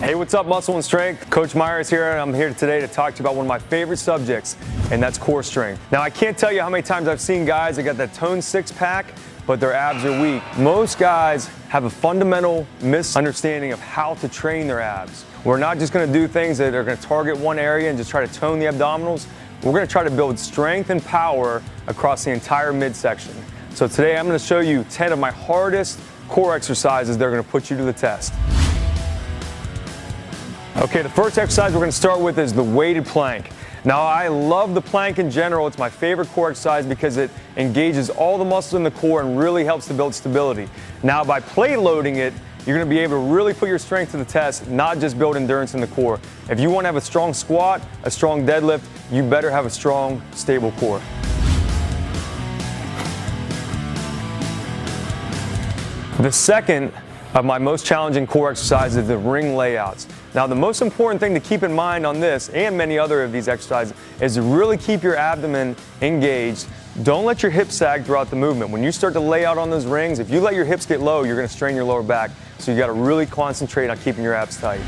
Hey, what's up, Muscle and Strength? Coach Myers here, and I'm here today to talk to you about one of my favorite subjects, and that's core strength. Now, I can't tell you how many times I've seen guys that got that toned six-pack, but their abs are weak. Most guys have a fundamental misunderstanding of how to train their abs. We're not just gonna do things that are gonna target one area and just try to tone the abdominals. We're gonna try to build strength and power across the entire midsection. So today I'm gonna show you 10 of my hardest core exercises that are gonna put you to the test. Okay, the first exercise we're going to start with is the weighted plank. Now, I love the plank in general. It's my favorite core exercise because it engages all the muscles in the core and really helps to build stability. Now, by plate loading it, you're going to be able to really put your strength to the test, not just build endurance in the core. If you want to have a strong squat, a strong deadlift, you better have a strong, stable core. The second of my most challenging core exercises is the ring layouts. Now, the most important thing to keep in mind on this and many other of these exercises is to really keep your abdomen engaged. Don't let your hips sag throughout the movement. When you start to lay out on those rings, if you let your hips get low, you're going to strain your lower back. So you got to really concentrate on keeping your abs tight.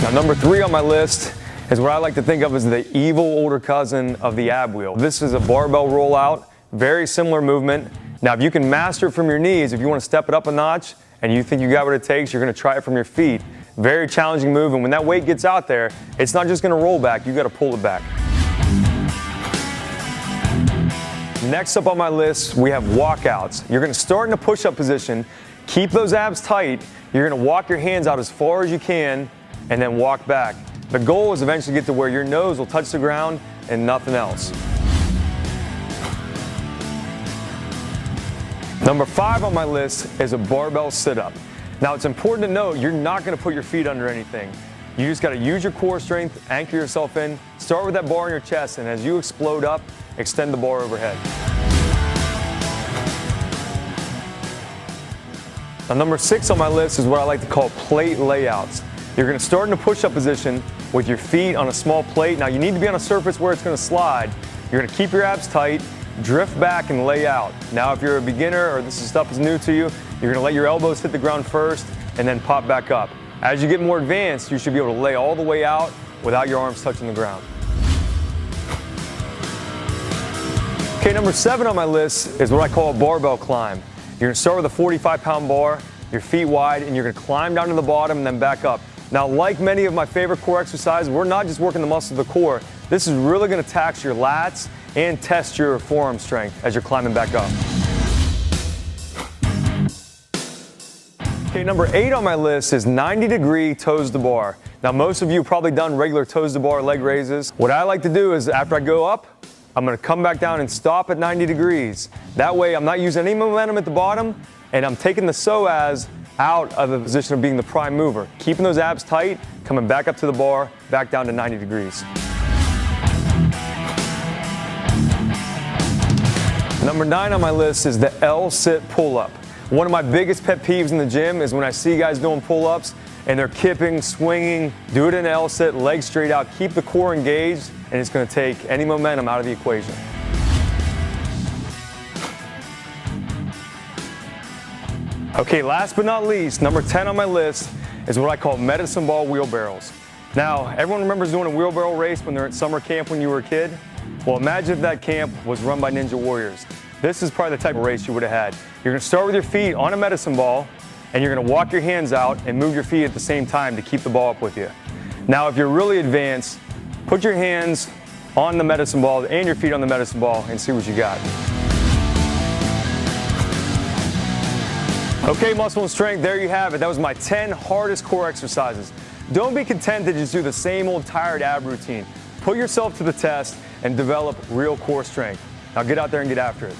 Now, number 3 on my list is what I like to think of as the evil older cousin of the ab wheel. This is a barbell rollout, very similar movement. Now, if you can master it from your knees, if you want to step it up a notch and you think you got what it takes, you're going to try it from your feet. Very challenging move, and when that weight gets out there, it's not just going to roll back, you got to pull it back. Next up on my list, we have walkouts. You're going to start in a push-up position, keep those abs tight, you're going to walk your hands out as far as you can, and then walk back. The goal is eventually to get to where your nose will touch the ground and nothing else. Number 5 on my list is a barbell sit-up. Now, it's important to note you're not going to put your feet under anything. You just got to use your core strength, anchor yourself in, start with that bar in your chest, and as you explode up, extend the bar overhead. Now, number 6 on my list is what I like to call plate layouts. You're going to start in a push-up position with your feet on a small plate. Now, you need to be on a surface where it's going to slide. You're going to keep your abs tight, drift back and lay out. Now, if you're a beginner or this stuff is new to you, you're gonna let your elbows hit the ground first and then pop back up. As you get more advanced, you should be able to lay all the way out without your arms touching the ground. Okay, number 7 on my list is what I call a barbell climb. You're gonna start with a 45-pound bar, your feet wide, and you're gonna climb down to the bottom and then back up. Now, like many of my favorite core exercises, we're not just working the muscles of the core. This is really gonna tax your lats and test your forearm strength as you're climbing back up. Okay, number 8 on my list is 90-degree toes to bar. Now, most of you have probably done regular toes to bar leg raises. What I like to do is after I go up, I'm gonna come back down and stop at 90 degrees. That way, I'm not using any momentum at the bottom, and I'm taking the psoas out of the position of being the prime mover. Keeping those abs tight, coming back up to the bar, back down to 90 degrees. Number 9 on my list is the L-sit pull-up. One of my biggest pet peeves in the gym is when I see guys doing pull-ups and they're kipping, swinging, do it in an L-sit, legs straight out, keep the core engaged, and it's gonna take any momentum out of the equation. Okay, last but not least, number 10 on my list is what I call medicine ball wheelbarrows. Now, everyone remembers doing a wheelbarrow race when they're at summer camp when you were a kid? Well, imagine if that camp was run by Ninja Warriors. This is probably the type of race you would have had. You're gonna start with your feet on a medicine ball, and you're gonna walk your hands out and move your feet at the same time to keep the ball up with you. Now, if you're really advanced, put your hands on the medicine ball and your feet on the medicine ball and see what you got. Okay, muscle and strength, there you have it. That was my 10 hardest core exercises. Don't be content to just do the same old tired ab routine. Put yourself to the test and develop real core strength. Now get out there and get after it.